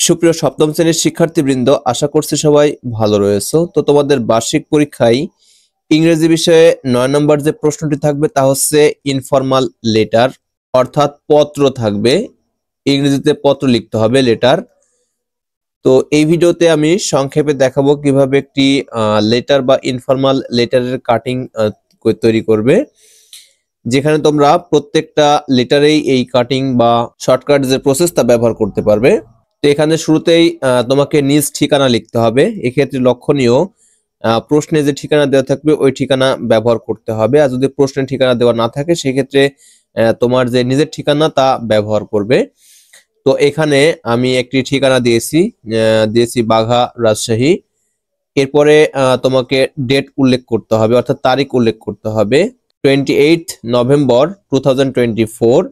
সুপ্রিয় সপ্তম শ্রেণীর শিক্ষার্থীবৃন্দ, আশা করছি সবাই ভালো রয়েছো। তো তোমাদের বার্ষিক পরীক্ষায় ইংরেজি বিষয়ে 9 নম্বর যে প্রশ্নটি থাকবে তা হচ্ছে ইনফর্মাল লেটার, অর্থাৎ পত্র থাকবে। ইংরেজিতে পত্র লিখতে হবে, লেটার। তো এই ভিডিওতে আমি সংক্ষেপে দেখাবো কিভাবে একটি লেটার বা ইনফর্মাল লেটারের কাটিং তৈরি করবে, যেখানে তোমরা প্রত্যেকটা লেটারেই এই কাটিং বা শর্টকাট যে প্রসেসটা ব্যবহার করতে পারবে। তো এখানে শুরুতেই তোমাকে নিজ ঠিকানা লিখতে হবে। এক্ষেত্রে লক্ষণীয়, প্রশ্নে যে ঠিকানা দেওয়া থাকবে ওই ঠিকানা ব্যবহার করতে হবে। আর যদি প্রশ্নের ঠিকানা দেওয়া না থাকে সেক্ষেত্রে তোমার যে নিজের ঠিকানা তা ব্যবহার করবে। তো এখানে আমি একটি ঠিকানা দিয়েছি বাঘা, রাজশাহী। এরপরে তোমাকে ডেট উল্লেখ করতে হবে, অর্থাৎ তারিখ উল্লেখ করতে হবে 28 নভেম্বর 2024,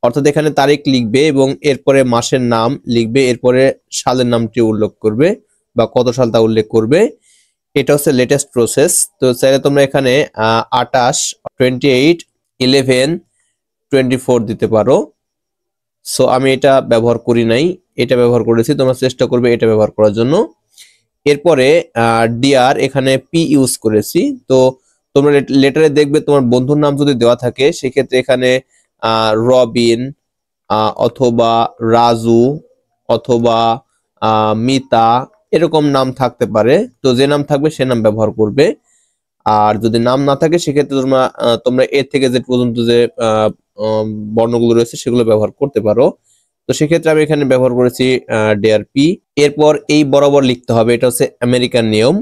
অর্থাৎ এখানে তারিখ লিখবে এবং এরপরে মাসের নাম লিখবে, এরপরে সালের নামটি উল্লেখ করবে বা কত সাল তা উল্লেখ করবে। এটা হচ্ছে লেটেস্ট প্রসেস। তো চাইলে তোমরা এখানে 28/11/24 দিতে পারো। সো আমি এটা ব্যবহার করি নাই, এটা ব্যবহার করেছি। তোমরা চেষ্টা করবে এটা ব্যবহার করার জন্য। এরপরে ডিআর, এখানে পি ইউজ করেছি। তো তোমরা লেটারে দেখবে তোমার বন্ধুর নাম যদি দেওয়া থাকে সেক্ষেত্রে এখানে রবিন অথবা রাজু অথবা মিতা এরকম নাম থাকতে পারে। তো যে নাম থাকবে সে নাম ব্যবহার করবে। আর যদি নাম না থাকে সেক্ষেত্রে তোমরা এ থেকে জেড পর্যন্ত যে বর্ণগুলো রয়েছে সেগুলো ব্যবহার করতে পারো। তো সেক্ষেত্রে আমি এখানে ব্যবহার করেছি ডিআরপি। এরপর এই বরাবর লিখতে হবে, এটা হচ্ছে আমেরিকান নিয়ম।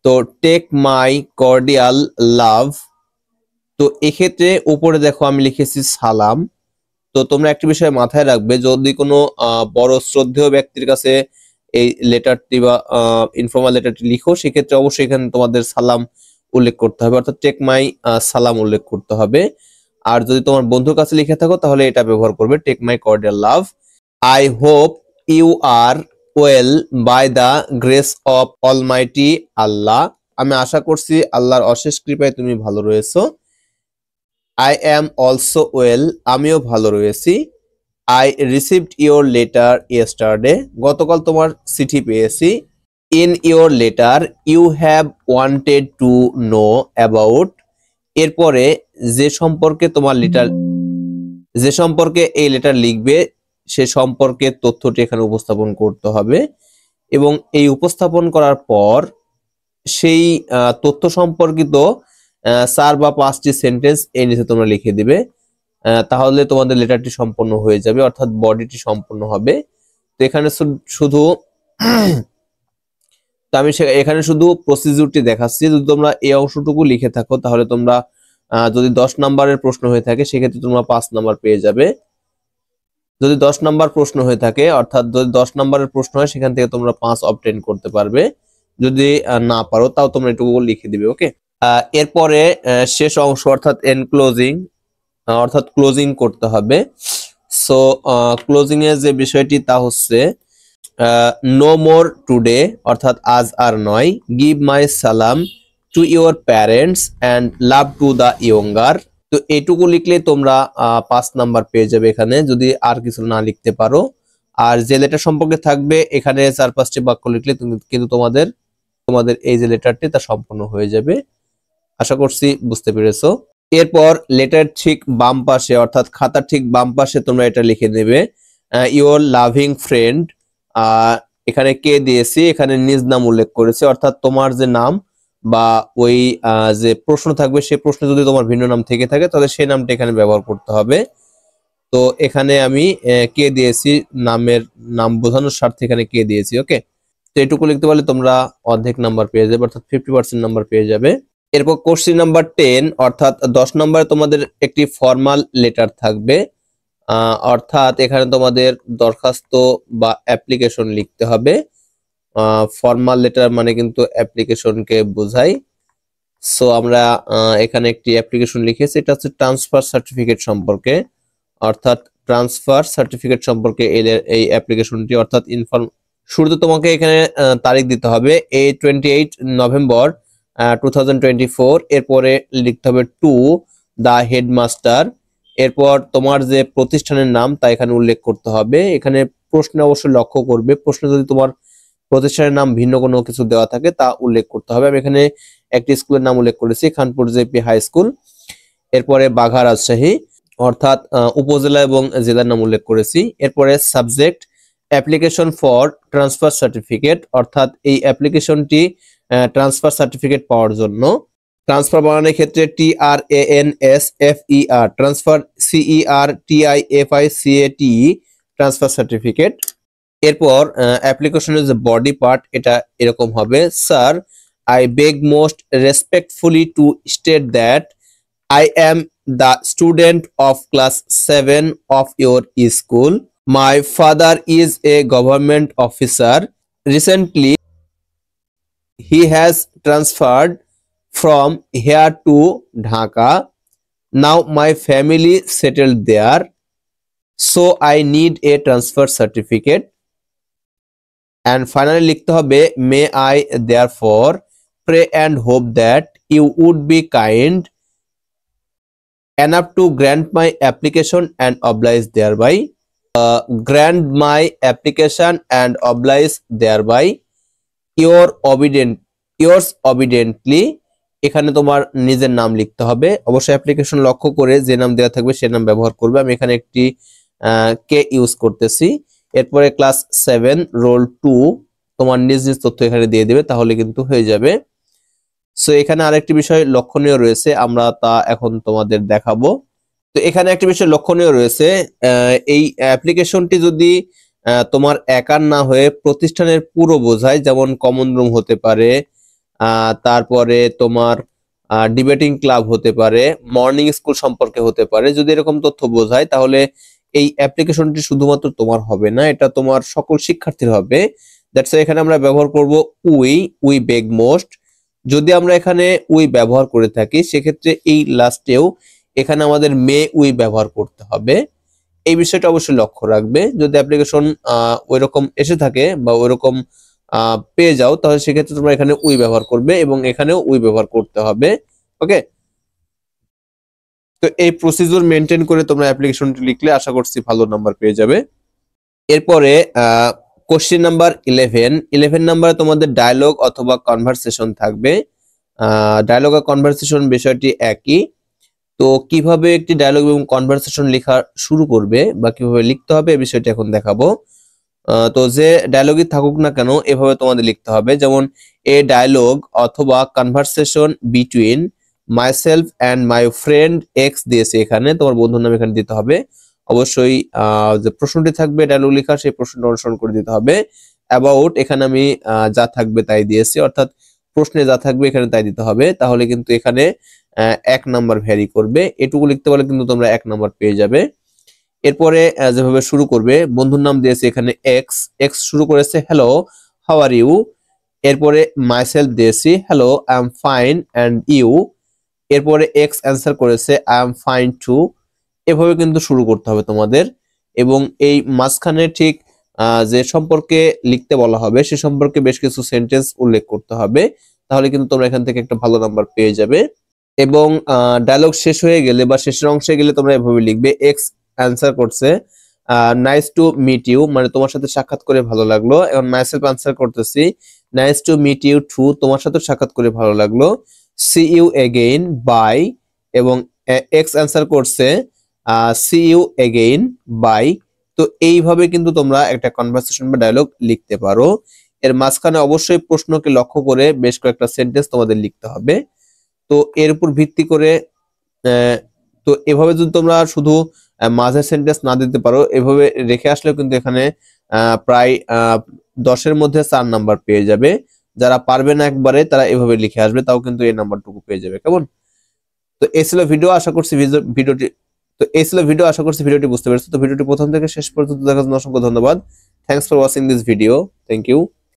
তো টেক মাই কর্ডিয়াল লাভ। তো এক্ষেত্রে উপরে দেখো আমি লিখেছি সালাম। তো তোমরা একটি বিষয় মাথায় রাখবে, যদি কোনো বড় শ্রদ্ধেয় ব্যক্তির কাছে এই লেটারটি বা ইনফর্মাল লেটারটি লিখো সেক্ষেত্রে অবশ্যই এখানে তোমাদের সালাম উল্লেখ করতে হবে, অর্থাৎ টেক মাই সালাম উল্লেখ করতে হবে। আর যদি তোমার বন্ধুর কাছে লিখে থাকো তাহলে এটা ব্যবহার করবে, take my cordial love. I hope you are well by the grace of almighty Allah. আমি আশা করছি আল্লাহর অশেষ কৃপায় তুমি ভালো রয়েছো। আই অ্যাম অলসো ওয়েল, আমিও ভালো রয়েছি। I received your letter yesterday, গতকাল তোমার চিঠি পেয়েছি। In your letter you have wanted to know about, এরপরে যে সম্পর্কে এই লেটার লিখবে সে সম্পর্কে তথ্যটি এখানে উপস্থাপন করতে হবে। এবং এই উপস্থাপন করার পর সেই তথ্য সম্পর্কিত 4 বা 5টি সেন্টেন্স এর নিচে তোমরা লিখে দিবে। তাহলে তোমাদের লেটারটি সম্পন্ন হয়ে যাবে, অর্থাৎ বডিটি সম্পন্ন হবে। তো এখানে শুধু আমি এখানে শুধু প্রসিডিউরটি দেখাচ্ছি। যদি তোমরা এই অংশটুকু লিখে থাকো তাহলে তোমরা যদি 10 নম্বরের প্রশ্ন হয়ে থাকে সেক্ষেত্রে তোমরা 5 নাম্বার পেয়ে যাবে। যদি 10 নাম্বার প্রশ্ন হয়ে থাকে, অর্থাৎ যদি 10 নম্বরের প্রশ্ন হয় সেখান থেকে তোমরা 5 অবটেইন করতে পারবে। যদি না পারো তাও তোমরা এটুকু লিখে দিবে। ওকে, এরপরে শেষ অংশ অর্থাৎ এনক্লোজিং, অর্থাৎ ক্লোজিং করতে হবে। সো ক্লোজিং এর যে বিষয়টি তা হচ্ছে নো মোর টুডে, অর্থাৎ আজ আর নয়। গিভ মাই সালাম to your parents and love to the younger. তো এইটুকু লিখলে তোমরা 5 নাম্বার পেয়ে যাবে এখানে, যদি আর কিছু না লিখতে পারো। আর যে লেটার সম্পর্কে থাকবে এখানে 4-5টি বাক্য লিখলে কিন্তু তোমাদের এই যে লেটারটি তা সম্পূর্ণ হয়ে যাবে। আশা করছি বুঝতে পেরেছো। এরপর লেটার ঠিক বাম পাশে, অর্থাৎ খাতার ঠিক বাম পাশে তোমরা এটা লিখে নেবে, ইউর লাভিং ফ্রেন্ড। এখানে কে দিয়েছি, এখানে নিজ নাম উল্লেখ করেছে, অর্থাৎ তোমার যে নাম বা ওই যে প্রশ্ন থাকবে সেই প্রশ্নে যদি তোমার ভিন্ন নাম থেকে থাকে তাহলে সেই নামটা এখানে ব্যবহার করতে হবে। তো এখানে আমি কে দিয়েছি, নাম বোঝানোর স্বার্থে এখানে কে দিয়েছি। ওকে, তো এটুকু লিখতে পারলে তোমরা অর্ধেক নাম্বার পেয়ে যাবে, অর্থাৎ 50% নাম্বার পেয়ে যাবে। এরপর কোশ্চেন নাম্বার 10, অর্থাৎ 10 নম্বরে তোমাদের একটি ফর্মাল লেটার থাকবে, অর্থাৎ এখানে তোমাদের দরখাস্ত বা অ্যাপ্লিকেশন লিখতে হবে। ফর্মাল লেটার মানে কিন্তু অ্যাপ্লিকেশনকে বোঝায়। সো আমরা এখানে একটি অ্যাপ্লিকেশন লিখেছি, এটা হচ্ছে ট্রান্সফার সার্টিফিকেট সম্পর্কে, অর্থাৎ ট্রান্সফার সার্টিফিকেট সম্পর্কে এই অ্যাপ্লিকেশনটি। অর্থাৎ শুরুতে তোমাকে এখানে তারিখ দিতে হবে 28 নভেম্বর 2024। এরপরে লিখতে হবে টু দা হেডমাস্টার। এরপর তোমার যে প্রতিষ্ঠানের নাম তা এখানে উল্লেখ করতে হবে। এখানে প্রশ্নে অবশ্যই লক্ষ্য করবে, প্রশ্নে যদি তোমার প্রতিষ্ঠানের নাম ভিন্ন কোনো কিছু দেওয়া থাকে তা উল্লেখ করতে হবে। আমি এখানে একটি স্কুলের নাম উল্লেখ করেছি, খানপুর জেপি হাই স্কুল। এরপরে বাঘা রাজশাহী, অর্থাৎ উপজেলা এবং জেলার নাম উল্লেখ করেছি। এরপরে subject application for transfer certificate, অর্থাৎ এই অ্যাপ্লিকেশনটি ট্রান্সফার সার্টিফিকেট পাওয়ার জন্য। ট্রান্সফার বানানোর ক্ষেত্রে TRANSFER, transfer CERTIFICATE, transfer certificate. এরপর অ্যাপ্লিকেশনের যে বডি পার্ট এটা এরকম হবে, sir I beg most respectfully two state that I am the student of class 7 of your school. My father is a government officer. Recently, he has transferred from here to Dhaka. Now my family settled there, so I need a transfer certificate. And finally লিখতে হবে, may I therefore pray and hope that you would be kind enough to grant my application and oblige thereby. Grant my application and oblige thereby. Yours obediently. এখানে তোমার নিজের নাম লিখতে হবে, অবশ্যই application লক্ষ্য করে যে নাম দেওয়া থাকবে সে নাম ব্যবহার করবে। আমি এখানে একটি কে ইউজ করতেছি। এরপরে ক্লাস 7 রোল 2 তোমার নিজ নিজ তথ্য এখানে দিয়ে দেবে, তাহলে কিন্তু হয়ে যাবে। সো এখানে আরেকটি বিষয় লক্ষণীয় রয়েছে, আমরা তা এখন তোমাদের দেখাবো। তো এখানে একটি বিষয় লক্ষণীয় রয়েছে, এই অ্যাপ্লিকেশনটি যদি তোমার একার না হয়ে প্রতিষ্ঠানের পুরো বোঝায়, যেমন কমন রুম হতে পারে, তারপরে তোমার ডিবেটিং ক্লাব হতে পারে, মর্নিং স্কুল সম্পর্কে হতে পারে, যদি এরকম তথ্য বোঝায় তাহলে এই অ্যাপ্লিকেশনটি শুধুমাত্র তোমার হবে না, এটা তোমার সকল শিক্ষার্থীর হবে। দ্যাটস এখানে আমরা ব্যবহার করব উই বেগ মোস্ট। যদি আমরা এখানে উই ব্যবহার করে থাকি সেক্ষেত্রে এই লাস্টেও এখানে আমাদের মে উই ব্যবহার করতে হবে। এই বিষয়টা অবশ্যই লক্ষ্য রাখবে। যদি অ্যাপ্লিকেশন ওইরকম এসে থাকে বা ওইরকম পেয়ে যাও তাহলে সেক্ষেত্রে তোমরা এখানে উই ব্যবহার করবে এবং এখানেও উই ব্যবহার করতে হবে। ওকে, তো এই প্রসিডিউর মেনটেন করে তোমরা অ্যাপ্লিকেশনটি লিখলে আশা করছি ভালো নাম্বার পেয়ে যাবে। এরপরে কোশ্চেন নাম্বার 11 নাম্বারে তোমাদের ডায়লগ অথবা কনভারসেশন থাকবে। ডায়লগ আর কনভারসেশন বিষয়টি একই। তো কিভাবে একটি ডায়লগ এবং কনভারসেশন লেখা শুরু করবে বা কিভাবে লিখতে হবে এই বিষয়টি এখন দেখাবো। তো যে ডায়লগই থাকুক না কেন এভাবে তোমাদের লিখতে হবে, যেমন এ ডায়লগ অথবা conversation between myself and my friend x দিয়েছে, এখানে তোমার বন্ধুর নাম এখানে দিতে হবে। অবশ্যই যে প্রশ্নটি থাকবে ডায়লগ লেখা সেই প্রশ্নটা অনুসরণ করে দিতে হবে। অ্যাবাউট এখানে আমি যা থাকবে তাই দিয়েছি, অর্থাৎ প্রশ্নে যা থাকবে এখানে তাই দিতে হবে, তাহলে কিন্তু এখানে 1 নাম্বার ভ্যারি করবে। এটুকু লিখতে পারলে কিন্তু তোমরা 1 নাম্বার পেয়ে যাবে। এরপরে যেভাবে শুরু করবে, বন্ধুর নাম দিয়েছে এখানে এক্স শুরু করেছে হ্যালো হাউ আর ইউ। এরপরে মাইসেলফ দিয়েছি hello I am fine and you. এরপরে এক্স অ্যান্সার করেছে আই এম ফাইন টু। এভাবে কিন্তু শুরু করতে হবে তোমাদের, এবং এই মাঝখানে ঠিক যে সম্পর্কে লিখতে বলা হবে সে সম্পর্কে বেশ কিছু সেন্টেন্স উল্লেখ করতে হবে, তাহলে কিন্তু তোমরা এখান থেকে একটা ভালো নাম্বার পেয়ে যাবে। এবং ডায়লগ শেষ হয়ে গেলে বা শেষের অংশে গেলে তোমরা এভাবে লিখবে, এক্স অ্যান্সার করছে নাইস টু মিট ইউ, মানে তোমার সাথে সাক্ষাৎ করে ভালো লাগলো। এবং মাইসেলফ অ্যান্সার করতেছি nice to meet you too, তোমার সাথে সাক্ষাৎ করে ভালো লাগলো। সি ইউ এগেইন বাই, এবং এক্স অ্যান্সার করছে সি ইউ এগেইন বাই। তো এইভাবে কিন্তু তোমরা একটা কনভারসেশন বা ডায়লগ লিখতে পারো। এর মাঝখানে অবশ্যই প্রশ্নকে লক্ষ্য করে বেশ কয়েকটা সেন্টেন্স তোমাদের লিখতে হবে। তো এর উপর ভিত্তি করে তো এভাবে যদি তোমরা শুধু মাঝের সেন্টেন্স না দিতে পারো, এভাবে রেখে আসলেও কিন্তু এখানে প্রায় 10-এর মধ্যে 4 নাম্বার পেয়ে যাবে। যারা পারবে না একবারে তারা এভাবে লিখে আসবে, তাও কিন্তু এই নাম্বারটুকু পেয়ে যাবে। কেমন? তো এই ছিল ভিডিও, আশা করছি ভিডিওটি বুঝতে পেরেছো। তো ভিডিওটি প্রথম থেকে শেষ পর্যন্ত দেখার জন্য অসংখ্য ধন্যবাদ। Thanks for watching this video. Thank you.